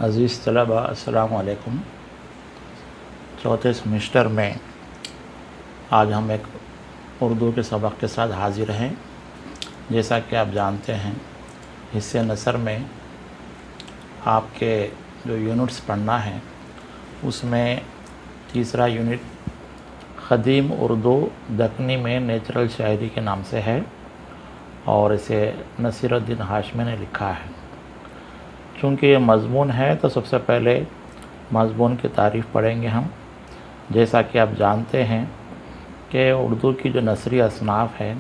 عزیز طلباء السلام علیکم۔ چوتھے سیمسٹر میں آج ہم ایک اردو کے سبق کے ساتھ حاضر ہیں۔ جیسا کہ آپ جانتے ہیں حصہ نثر میں آپ کے جو یونٹس پڑھنا ہے اس میں تیسرا یونٹ قدیم اردو دکنی میں نیچرل شاعری کے نام سے ہے اور اسے نصیر الدین ہاشمی نے لکھا ہے۔ چونکہ یہ مضمون ہے تو سب سے پہلے مضمون کی تعریف پڑھیں گے ہم۔ جیسا کہ آپ جانتے ہیں کہ اردو کی جو نثری اصناف ہے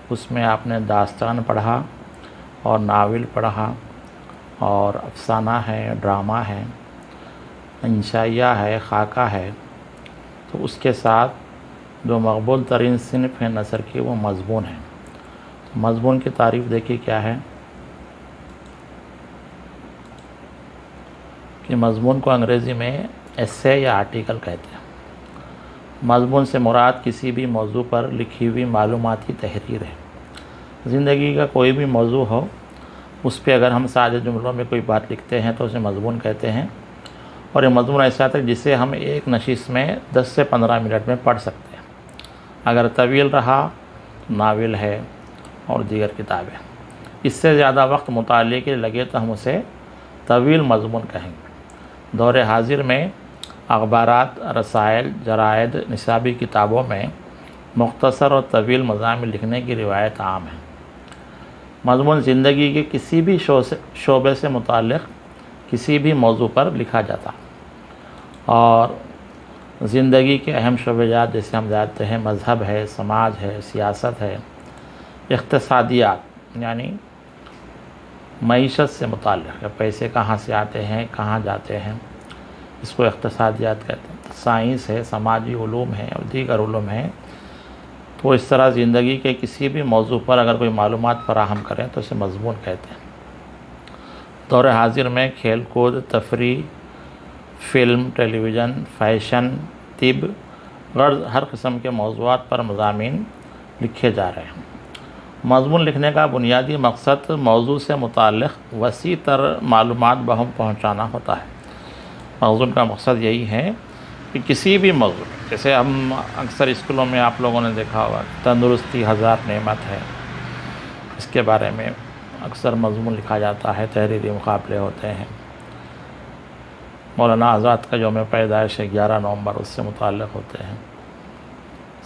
اس میں آپ نے داستان پڑھا اور ناول پڑھا اور افسانہ ہے، ڈرامہ ہے، انشائیہ ہے، خاکہ ہے۔ تو اس کے ساتھ جو مقبول ترین صنف ہے نثر کی وہ مضمون ہے۔ مضمون کی تعریف دیکھیے کیا ہے کہ مضمون کو انگریزی میں ایسے یا آرٹیکل کہتے ہیں۔ مضمون سے مراد کسی بھی موضوع پر لکھی ہوئی معلوماتی تحریر ہے۔ زندگی کا کوئی بھی موضوع ہو اس پہ اگر ہم سادہ جملوں میں کوئی بات لکھتے ہیں تو اسے مضمون کہتے ہیں، اور یہ مضمون ایسا ہے جسے ہم ایک نشست میں 10 سے 15 منٹ میں پڑھ سکتے ہیں۔ اگر طویل رہا ناول ہے اور دیگر کتابیں۔ اس سے زیادہ وقت مطالعے کے لگے تو ہم اسے طویل مضمون کہیں گے۔ دور حاضر میں اخبارات، رسائل، جرائد، نصابی کتابوں میں مختصر اور طویل مضامین لکھنے کی روایت عام ہے۔ مضمون زندگی کے کسی بھی شعبے سے متعلق کسی بھی موضوع پر لکھا جاتا، اور زندگی کے اہم شعبے جات جیسے ہم جانتے ہیں مذہب ہے، سماج ہے، سیاست ہے، اقتصادیات یعنی معیشت سے متعلق، پیسے کہاں سے آتے ہیں، کہاں جاتے ہیں، اس کو اقتصادیات کہتے ہیں۔ سائنس ہے، سماجی علوم ہے اور دیگر علوم ہیں۔ تو اس طرح زندگی کے کسی بھی موضوع پر اگر کوئی معلومات فراہم کریں تو اسے مضمون کہتے ہیں۔ دور حاضر میں کھیل کود، تفریح، فلم، ٹیلی ویژن، فیشن، طب، غرض ہر قسم کے موضوعات پر مضامین لکھے جا رہے ہیں۔ مضمون لکھنے کا بنیادی مقصد موضوع سے متعلق وسیع تر معلومات بہم پہنچانا ہوتا ہے۔ مضمون کا مقصد یہی ہے کہ کسی بھی موضوع، جیسے ہم اکثر اسکولوں میں آپ لوگوں نے دیکھا ہوگا تندرستی ہزار نعمت ہے، اس کے بارے میں اکثر مضمون لکھا جاتا ہے، تحریری مقابلے ہوتے ہیں۔ مولانا آزاد کا یوم پیدائش 11 نومبر اس سے متعلق ہوتے ہیں۔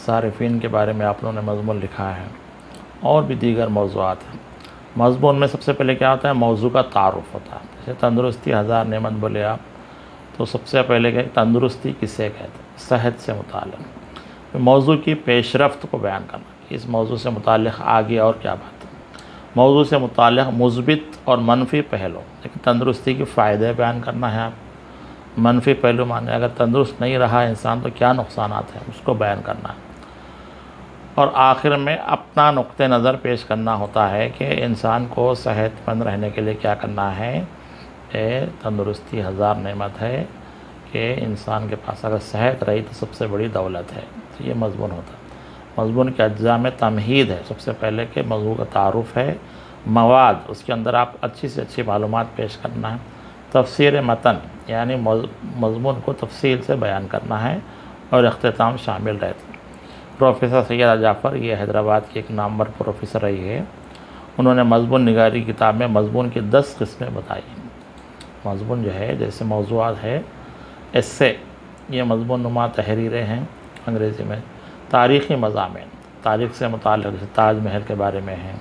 صارفین کے بارے میں آپ لوگوں نے مضمون لکھا ہے اور بھی دیگر موضوعات ہیں۔ مضمون میں سب سے پہلے کیا ہوتا ہے؟ موضوع کا تعارف ہوتا ہے۔ جیسے تندرستی ہزار نعمت بولے آپ تو سب سے پہلے کہ تندرستی کسے کہتے ہیں؟ صحت سے متعلق موضوع کی پیش رفت کو بیان کرنا، اس موضوع سے متعلق آگے اور کیا بات ہے۔ موضوع سے متعلق مثبت اور منفی پہلو، لیکن تندرستی کے فائدے بیان کرنا ہے آپ۔ منفی پہلو مانے اگر تندرست نہیں رہا انسان تو کیا نقصانات ہیں اس کو بیان کرنا ہے۔ اور آخر میں اپنا نقطہ نظر پیش کرنا ہوتا ہے کہ انسان کو صحت مند رہنے کے لیے کیا کرنا ہے۔ تندرستی ہزار نعمت ہے کہ انسان کے پاس اگر صحت رہی تو سب سے بڑی دولت ہے۔ تو یہ مضمون ہوتا ہے۔ مضمون کے اجزاء میں تمہید ہے، سب سے پہلے کہ موضوع کا تعارف ہے۔ مواد، اس کے اندر آپ اچھی سے اچھی معلومات پیش کرنا ہے۔ تفسیر متن یعنی مضمون کو تفصیل سے بیان کرنا ہے، اور اختتام شامل رہتا ہے۔ پروفیسر سیدہ جعفر، یہ حیدرآباد کی ایک نامور پروفیسر رہی ہے، انہوں نے مضمون نگاری کتاب میں مضمون کی 10 قسمیں بتائی ہیں۔ مضمون جو ہے جیسے موضوعات ہے، ایسے یہ مضمون نما تحریریں ہیں انگریزی میں۔ تاریخی مضامین، تاریخ سے متعلق جیسے تاج محل کے بارے میں ہیں،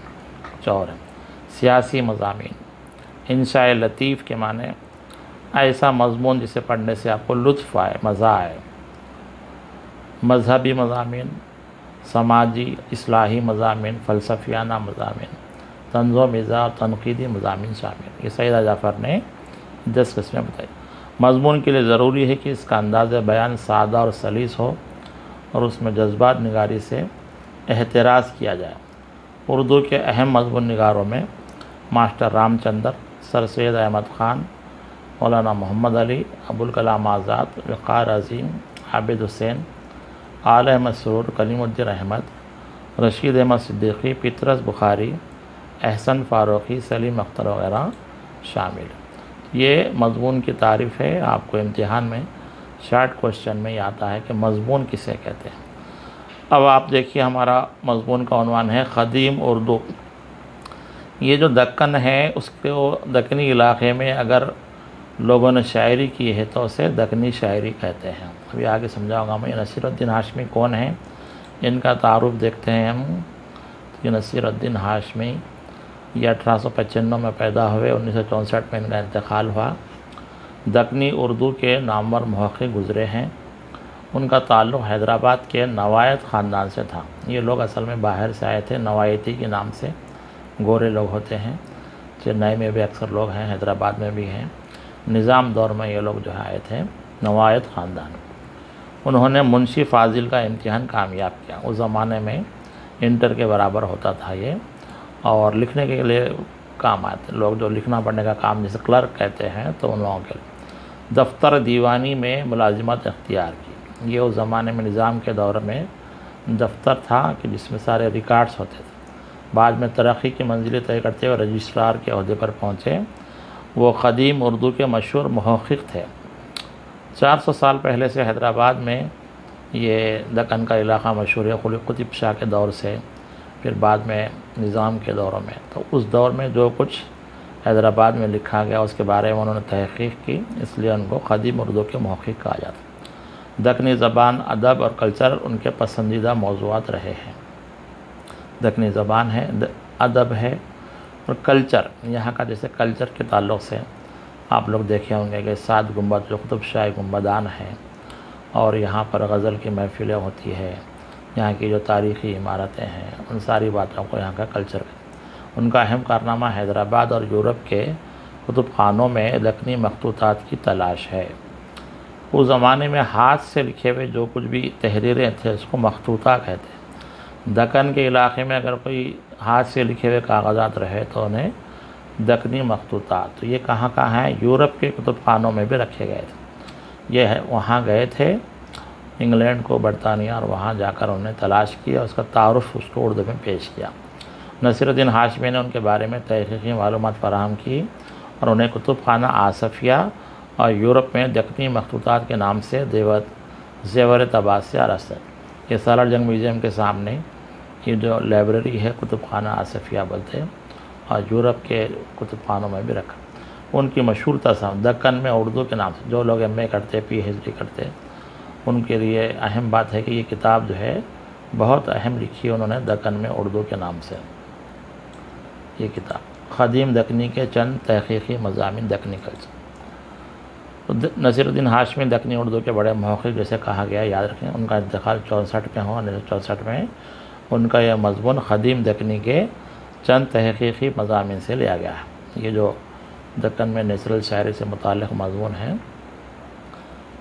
چور ہیں۔ سیاسی مضامین، انشاء لطیف کے معنی ایسا مضمون جسے پڑھنے سے آپ کو لطف آئے، مزہ آئے۔ مذہبی مضامین، سماجی اصلاحی مضامین، فلسفیانہ مضامین، طنز و مزاح اور تنقیدی مضامین شامل۔ یہ سیدہ جعفر نے 10 قسمیں بتائی۔ مضمون کے لیے ضروری ہے کہ اس کا انداز بیان سادہ اور سلیس ہو، اور اس میں جذبات نگاری سے احتراز کیا جائے۔ اردو کے اہم مضمون نگاروں میں ماسٹر رام چندر، سر سید احمد خان، مولانا محمد علی، ابوالکلام آزاد، وقار عظیم، عابد حسین، آل احمد سرور، کلیم الدین احمد، رشید احمد صدیقی، پطرس بخاری، احسن فاروقی، سلیم اختر وغیرہ شامل۔ یہ مضمون کی تعریف ہے، آپ کو امتحان میں شارٹ کوشچن میں یہ آتا ہے کہ مضمون کسے کہتے ہیں۔ اب آپ دیکھیے ہمارا مضمون کا عنوان ہے قدیم اردو۔ یہ جو دکن ہے اس کو دکنی علاقے میں اگر لوگوں نے شاعری کی ہے تو اسے دکنی شاعری کہتے ہیں۔ ابھی آگے سمجھاؤں گا میں۔ یہ نصیر الدین ہاشمی کون ہیں، ان کا تعارف دیکھتے ہیں ہم۔ یہ نصیر الدین ہاشمی یہ 1895 میں پیدا ہوئے، 1964 میں ان کا انتقال ہوا۔ دکنی اردو کے نامور محقق گزرے ہیں۔ ان کا تعلق حیدرآباد کے نوایت خاندان سے تھا۔ یہ لوگ اصل میں باہر سے آئے تھے، نوایتی کے نام سے گورے لوگ ہوتے ہیں۔ چنئی میں بھی اکثر لوگ ہیں، حیدرآباد میں بھی ہیں۔ نظام دور میں یہ لوگ جو ہے آئے تھے، نوایت خاندان۔ انہوں نے منشی فاضل کا امتحان کامیاب کیا۔ اس زمانے میں انٹر کے برابر ہوتا تھا یہ، اور لکھنے کے لیے کام آتے لوگ، جو لکھنا پڑھنے کا کام جسے کلرک کہتے ہیں، تو ان لوگوں کے لیے دفتر دیوانی میں ملازمت اختیار کی۔ یہ اس زمانے میں نظام کے دور میں دفتر تھا کہ جس میں سارے ریکارڈز ہوتے تھے۔ بعد میں ترقی کی منزلیں طے کرتے ہوئے رجسٹرار کے عہدے پر پہنچے۔ وہ قدیم اردو کے مشہور محقق تھے۔ 400 سال پہلے سے حیدرآباد میں یہ دکن کا علاقہ مشہور ہے، قلی قطب شاہ کے دور سے، پھر بعد میں نظام کے دوروں میں۔ تو اس دور میں جو کچھ حیدرآباد میں لکھا گیا اس کے بارے میں انہوں نے تحقیق کی، اس لیے ان کو قدیم اردو کے محقق کہا جاتا ہے۔ دکنی زبان، ادب اور کلچر ان کے پسندیدہ موضوعات رہے ہیں۔ دکنی زبان ہے، ادب ہے اور کلچر، یہاں کا جیسے کلچر کے تعلق سے آپ لوگ دیکھے ہوں گے کہ 7 گنبد جو قطب شاہی گنبدان ہیں، اور یہاں پر غزل کی محفلیں ہوتی ہے، یہاں کی جو تاریخی عمارتیں ہیں، ان ساری باتوں کو یہاں کا کلچر۔ ان کا اہم کارنامہ حیدرآباد اور یورپ کے کتب خانوں میں دکنی مخطوطات کی تلاش ہے۔ اس زمانے میں ہاتھ سے لکھے ہوئے جو کچھ بھی تحریریں تھے اس کو مخطوطہ کہتے ہیں۔ دکن کے علاقے میں اگر کوئی ہاتھ سے لکھے ہوئے کاغذات رہے تو انہیں دکنی مخطوطات، تو یہ کہاں کہاں ہیں؟ یورپ کے کتب خانوں میں بھی رکھے گئے تھے۔ یہ ہے وہاں گئے تھے انگلینڈ کو، برطانیہ، اور وہاں جا کر انہیں تلاش کیا، اس کا تعارف اس کو اردو میں پیش کیا۔ نصیر الدین ہاشمی نے ان کے بارے میں تحقیقی معلومات فراہم کی اور انہیں کتب خانہ آصفیہ اور یورپ میں دکنی مخطوطات کے نام سے زیور تبادلہ رسد۔ یہ سالار جنگ میوزیم کے سامنے یہ جو لائبریری ہے کتب خانہ آصفیہ بولتے ہیں، اور یورپ کے کتب خانوں میں بھی رکھا۔ ان کی مشہور تصنیف دکن میں اردو کے نام سے، جو لوگ ایم اے کرتے، پی ایچ ڈی کرتے، ان کے لیے اہم بات ہے کہ یہ کتاب جو ہے بہت اہم لکھی ہے انہوں نے دکن میں اردو کے نام سے۔ یہ کتاب قدیم دکنی کے چند تحقیقی مضامین، دکنی کلچر۔ نصیر الدین ہاشمی دکنی اردو کے بڑے محقق جیسے کہا گیا، یاد رکھیں ان کا انتقال 64 میں ہوا، 1964 میں۔ ان کا یہ مضمون قدیم دکنی کے چند تحقیقی مضامین سے لیا گیا ہے۔ یہ جو دکن میں نیچرل شاعری سے متعلق مضمون ہے،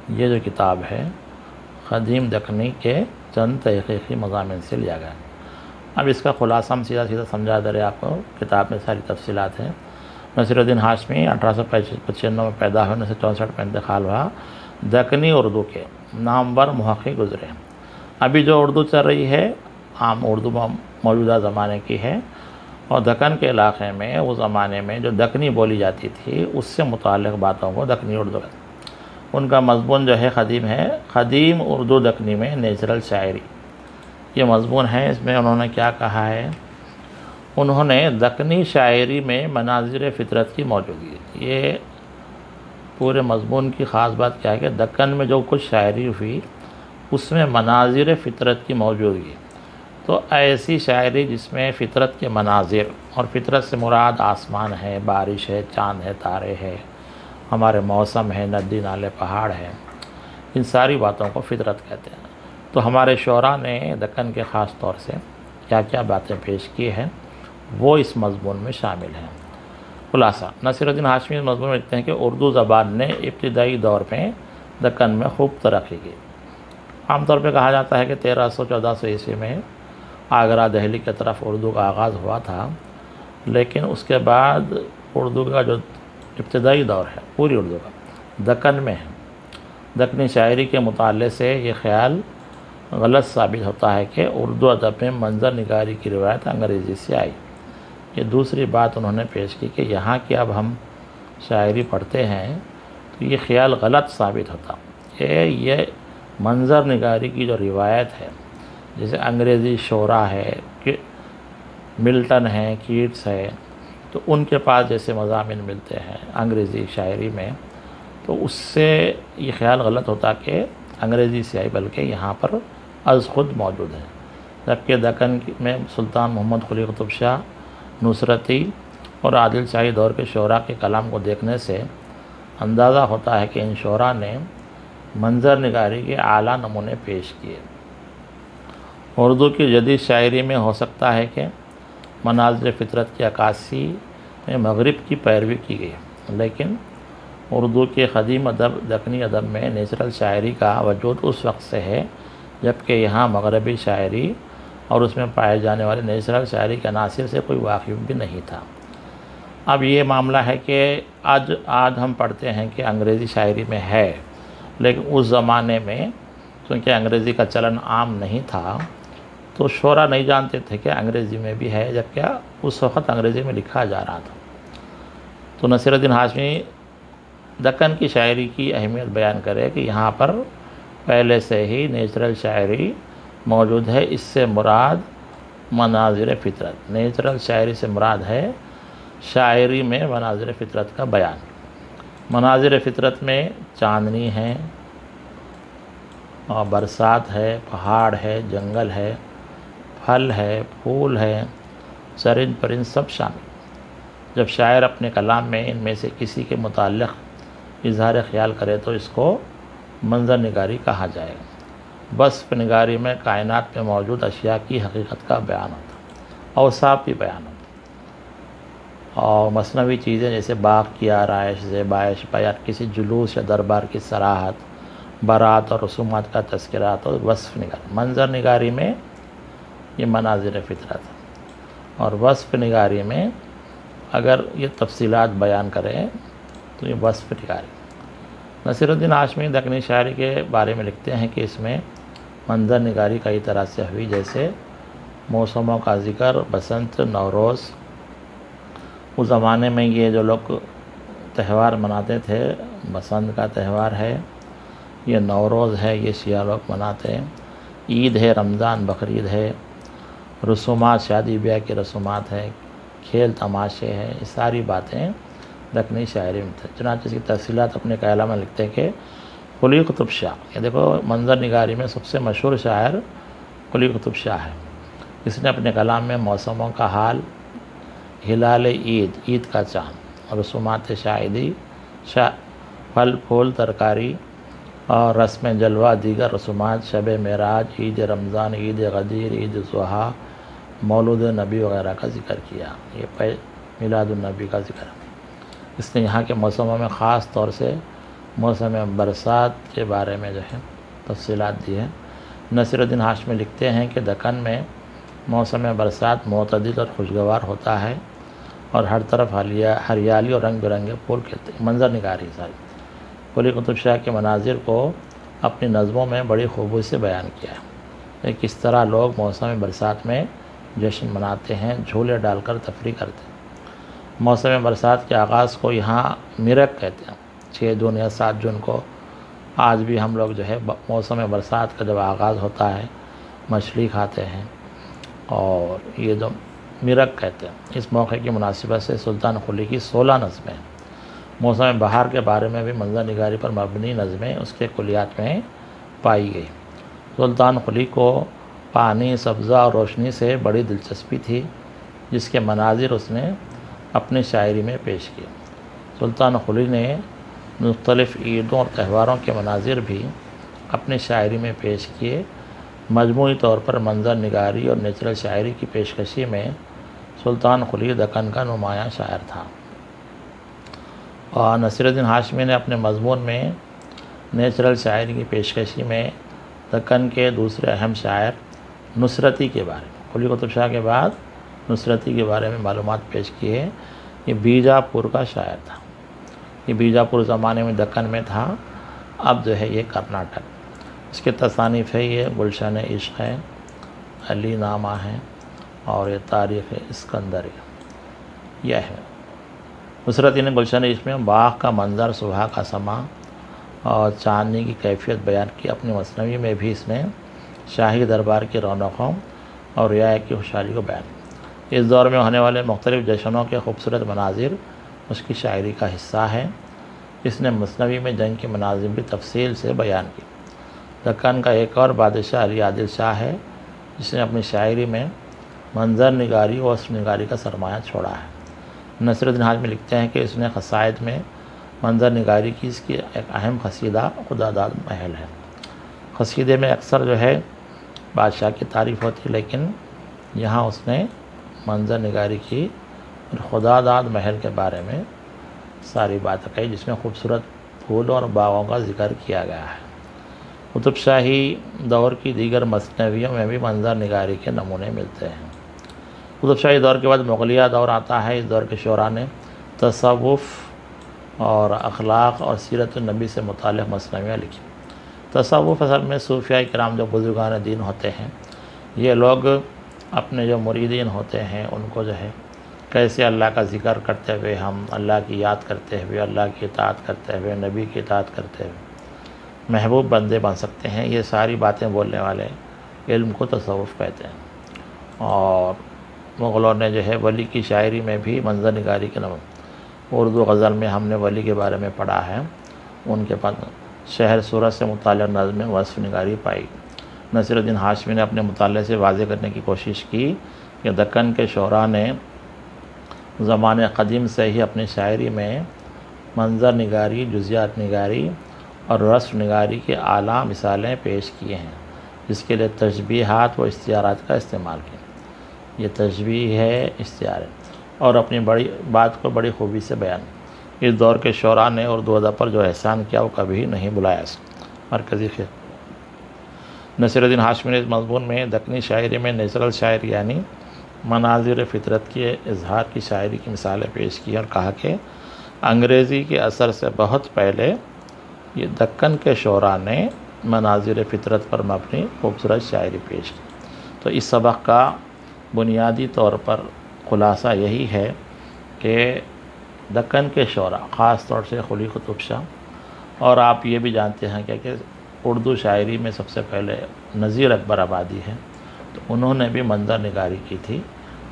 یہ جو کتاب ہے قدیم دکنی کے چند تحقیقی مضامین سے لیا گیا ہے۔ اب اس کا خلاصہ ہم سیدھا سمجھا دے رہے ہیں آپ کو، کتاب میں ساری تفصیلات ہیں۔ نصیر الدین ہاشمی 1895 میں پیدا ہوئے، 1964 میں انتقال ہوا۔ دکنی اردو کے نامور محقق گزرے۔ ابھی جو اردو چل رہی ہے عام اردو موجودہ زمانے کی ہے، اور دکن کے علاقے میں اس زمانے میں جو دکنی بولی جاتی تھی اس سے متعلق باتوں کو دکنی اردو کہتے ہیں۔ ان کا مضمون جو ہے قدیم اردو دکنی میں نیچرل شاعری، یہ مضمون ہے۔ اس میں انہوں نے کیا کہا ہے؟ انہوں نے دکنی شاعری میں مناظر فطرت کی موجودگی، یہ پورے مضمون کی خاص بات کیا ہے کہ دکن میں جو کچھ شاعری ہوئی اس میں مناظر فطرت کی موجودگی، تو ایسی شاعری جس میں فطرت کے مناظر، اور فطرت سے مراد آسمان ہے، بارش ہے، چاند ہے، تارے ہے، ہمارے موسم ہے، ندی نالے، پہاڑ ہے، ان ساری باتوں کو فطرت کہتے ہیں۔ تو ہمارے شعراء نے دکن کے خاص طور سے کیا کیا باتیں پیش کی ہیں وہ اس مضمون میں شامل ہیں۔ خلاصہ، نصیر الدین ہاشمی اس مضمون میں لکھتے ہیں کہ اردو زبان نے ابتدائی دور میں دکن میں خوب ترقی کی۔ عام طور پہ کہا جاتا ہے کہ 1300-1400 عیسوی میں آگرہ دہلی کی طرف اردو کا آغاز ہوا تھا، لیکن اس کے بعد اردو کا جو ابتدائی دور ہے پوری اردو کا دکن میں ہے۔ دکنی شاعری کے مطالعے سے یہ خیال غلط ثابت ہوتا ہے کہ اردو ادب میں منظر نگاری کی روایت انگریزی سے آئی۔ یہ دوسری بات انہوں نے پیش کی کہ یہاں کی اب ہم شاعری پڑھتے ہیں تو یہ خیال غلط ثابت ہوتا کہ یہ منظر نگاری کی جو روایت ہے، جیسے انگریزی شعراء ہے کہ ملٹن ہے، کیٹس ہے، تو ان کے پاس جیسے مضامین ملتے ہیں انگریزی شاعری میں، تو اس سے یہ خیال غلط ہوتا کہ انگریزی سے آئی، بلکہ یہاں پر از خود موجود ہے۔ جبکہ دکن میں سلطان محمد قلی قطب شاہ، نصرتی اور عادل شاہی دور کے شعراء کے کلام کو دیکھنے سے اندازہ ہوتا ہے کہ ان شعراء نے منظر نگاری کے اعلیٰ نمونے پیش کیے۔ اردو کی جدید شاعری میں ہو سکتا ہے کہ مناظر فطرت کی عکاسی میں مغرب کی پیروی کی گئی، لیکن اردو کے قدیم ادب دکنی ادب میں نیچرل شاعری کا وجود اس وقت سے ہے جبکہ یہاں مغربی شاعری اور اس میں پائے جانے والے نیچرل شاعری کے عناصر سے کوئی واقف بھی نہیں تھا۔ اب یہ معاملہ ہے کہ آج ہم پڑھتے ہیں کہ انگریزی شاعری میں ہے، لیکن اس زمانے میں چونکہ انگریزی کا چلن عام نہیں تھا تو شعراء نہیں جانتے تھے کہ انگریزی میں بھی ہے، جبکہ اس وقت انگریزی میں لکھا جا رہا تھا۔ تو نصیر الدین ہاشمی دکن کی شاعری کی اہمیت بیان کرے کہ یہاں پر پہلے سے ہی نیچرل شاعری موجود ہے، اس سے مراد مناظر فطرت، نیچرل شاعری سے مراد ہے شاعری میں مناظر فطرت کا بیان۔ مناظر فطرت میں چاندنی ہے اور برسات ہے، پہاڑ ہے، جنگل ہے، پھل ہے، پھول ہے، چرند پرند سب شامل۔ جب شاعر اپنے کلام میں ان میں سے کسی کے متعلق اظہار خیال کرے تو اس کو منظر نگاری کہا جائے گا۔ وصف نگاری میں کائنات میں موجود اشیاء کی حقیقت کا بیان ہوتا، اوصاف بھی بیان ہوتا، اور مصنوعی چیزیں جیسے باغ کی آرائش، زیبائش، بیان کسی جلوس یا دربار کی سراحت، برات اور رسومات کا تذکرات اور وصف نگاری۔ منظر نگاری میں یہ مناظر فطرت ہے، اور وصف نگاری میں اگر یہ تفصیلات بیان کریں تو یہ وصف نگاری۔ نصیر الدین ہاشمی دکنی شاعری کے بارے میں لکھتے ہیں کہ اس میں منظر نگاری کئی طرح سے ہوئی، جیسے موسموں کا ذکر، بسنت، نوروز۔ اس زمانے میں یہ جو لوگ تہوار مناتے تھے، بسنت کا تہوار ہے، یہ نوروز ہے، یہ شیعہ لوگ مناتے ہیں، عید ہے، رمضان، بقرعید ہے، رسومات، شادی بیاہ کی رسومات ہے، کھیل تماشے ہیں، یہ ساری باتیں دکنی شاعری میں تھے۔ چنانچہ اس کی تفصیلات اپنے کلام میں لکھتے ہیں کہ قلی قطب شاہ، یہ دیکھو منظر نگاری میں سب سے مشہور شاعر قلی قطب شاہ ہے۔ اس نے اپنے کلام میں موسموں کا حال، ہلال عید، عید کا چاند، رسومات شاہدی، پھل پھول ترکاری اور رسم جلوہ، دیگر رسومات، شب معراج، عید رمضان، عید غدیر، عید ضحیٰ، مولود نبی وغیرہ کا ذکر کیا۔ یہ میلاد النبی کا ذکر ہے۔ اس نے یہاں کے موسموں میں خاص طور سے موسم برسات کے بارے میں جو ہے تفصیلات دی ہیں۔ نصیر الدین ہاشمی لکھتے ہیں کہ دکن میں موسم برسات معتدل اور خوشگوار ہوتا ہے اور ہر طرف ہریالی اور رنگ برنگے پھول کھلتے ہیں۔ منظر نگاری ساری قلی قطب شاہ کے مناظر کو اپنی نظموں میں بڑی خوبی سے بیان کیا ہے۔ کس طرح لوگ موسم برسات میں جشن مناتے ہیں، جھولے ڈال کر تفریح کرتے ہیں۔ موسم برسات کے آغاز کو یہاں مرک کہتے ہیں۔ 6 جون یا 7 جون کو آج بھی ہم لوگ جو ہے موسم برسات کا جب آغاز ہوتا ہے مچھلی کھاتے ہیں، اور یہ جو مرک کہتے ہیں۔ اس موقع کی مناسبت سے سلطان قلی کی 16 نظمیں موسم بہار کے بارے میں بھی منظر نگاری پر مبنی نظمیں اس کے کلیات میں پائی گئی۔ سلطان قلی کو پانی، سبزہ اور روشنی سے بڑی دلچسپی تھی، جس کے مناظر اس نے اپنی شاعری میں پیش کیے۔ سلطان قلی نے مختلف عیدوں اور تہواروں کے مناظر بھی اپنی شاعری میں پیش کیے۔ مجموعی طور پر منظر نگاری اور نیچرل شاعری کی پیشکشی میں سلطان قلی دکن کا نمایاں شاعر تھا۔ اور نصیر الدین ہاشمی نے اپنے مضمون میں نیچرل شاعری کی پیشکشی میں دکن کے دوسرے اہم شاعر نصرتی کے بارے میں، قلی قطب شاہ کے بعد نصرتی کے بارے میں معلومات پیش کی ہے۔ یہ بیجاپور کا شاعر تھا۔ یہ بیجاپور زمانے میں دکن میں تھا، اب جو ہے یہ کرناٹک۔ اس کے تصانیف ہے، یہ گلشن عشق ہے، علی نامہ ہے، اور یہ تاریخ اسکندری یہ ہے۔ نصرتدین گلشن اس میں باغ کا منظر، صبح کا سما اور چاندنی کی کیفیت بیان کی۔ اپنی مثنوی میں بھی اس نے شاہی دربار کی رونقوں اور رعایا کی خوشحالی کو بیان کیا۔ اس دور میں ہونے والے مختلف جشنوں کے خوبصورت مناظر اس کی شاعری کا حصہ ہیں۔ اس نے مثنوی میں جنگ کے مناظر بھی تفصیل سے بیان کی۔ دکن کا ایک اور بادشاہ علی عادل شاہ ہے جس نے اپنی شاعری میں منظر نگاری و وصف نگاری کا سرمایہ چھوڑا ہے۔ نصرالدین ہاشمی لکھتے ہیں کہ اس نے قصائد میں منظر نگاری کی، اس کی ایک اہم قصیدہ خداداد محل ہے۔ قصیدے میں اکثر جو ہے بادشاہ کی تعریف ہوتی ہے، لیکن یہاں اس نے منظر نگاری کی اور خداداد محل کے بارے میں ساری باتیں کہی، جس میں خوبصورت پھولوں اور باغوں کا ذکر کیا گیا ہے۔ قطب شاہی دور کی دیگر مثنویوں میں بھی منظر نگاری کے نمونے ملتے ہیں۔ قطب شاہی دور کے بعد مغلیہ دور آتا ہے۔ اس دور کے شعراء نے تصوف اور اخلاق اور سیرت النبی سے متعلق مثنویاں لکھی۔ تصوف اصل میں صوفیاء کرام جو بزرگان دین ہوتے ہیں، یہ لوگ اپنے جو مریدین ہوتے ہیں ان کو جو ہے کیسے اللہ کا ذکر کرتے ہوئے، ہم اللہ کی یاد کرتے ہوئے، اللہ کی اطاعت کرتے ہوئے، نبی کی اطاعت کرتے ہوئے محبوب بندے بن سکتے ہیں، یہ ساری باتیں بولنے والے علم کو تصوف کہتے ہیں۔ اور مغلوں نے جو ہے ولی کی شاعری میں بھی منظر نگاری کے نام، اردو غزل میں ہم نے ولی کے بارے میں پڑھا ہے، ان کے پاس شہر صورت سے متعلق نظم میں وصف نگاری پائی۔ نصرالدین ہاشمی نے اپنے مطالعے سے واضح کرنے کی کوشش کی کہ دکن کے شعراء نے زمانے قدیم سے ہی اپنی شاعری میں منظر نگاری، جزیات نگاری اور رسم نگاری کے اعلیٰ مثالیں پیش کیے ہیں، جس کے لیے تشبیہات و استعارات کا استعمال کیا۔ یہ تشبیہ ہے، استعارے، اور اپنی بڑی بات کو بڑی خوبی سے بیان۔ اس دور کے شعراء نے اردو ادب پر جو احسان کیا وہ کبھی نہیں بلایا۔ مرکزی خیال نصرالدین ہاشمی نے اس مضمون میں دکنی شاعری میں نیچرل شاعری یعنی مناظر فطرت کے اظہار کی شاعری کی مثالیں پیش کی اور کہا کہ انگریزی کے اثر سے بہت پہلے یہ دکن کے شعراء نے مناظر فطرت پر مبنی خوبصورت شاعری پیش کی۔ تو اس سبق کا بنیادی طور پر خلاصہ یہی ہے کہ دکن کے شعراء، خاص طور سے قلی قطب شاہ، اور آپ یہ بھی جانتے ہیں کہ اردو شاعری میں سب سے پہلے نذیر اکبر آبادی ہے، تو انہوں نے بھی منظر نگاری کی تھی،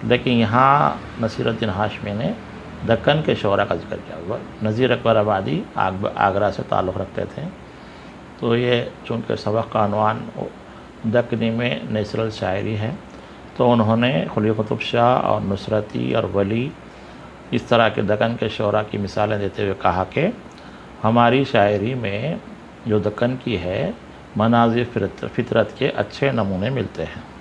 لیکن یہاں نصرالدین ہاشمی نے دکن کے شعراء کا ذکر کیا ہوا۔ نذیر اکبر آبادی آگرہ سے تعلق رکھتے تھے، تو یہ چونکہ سبق کا عنوان دکنی میں نیچرل شاعری ہے، تو انہوں نے قلی قطب شاہ اور نصرتی اور ولی اس طرح کے دکن کے شعراء کی مثالیں دیتے ہوئے کہا کہ ہماری شاعری میں جو دکن کی ہے مناظر فطرت کے اچھے نمونے ملتے ہیں۔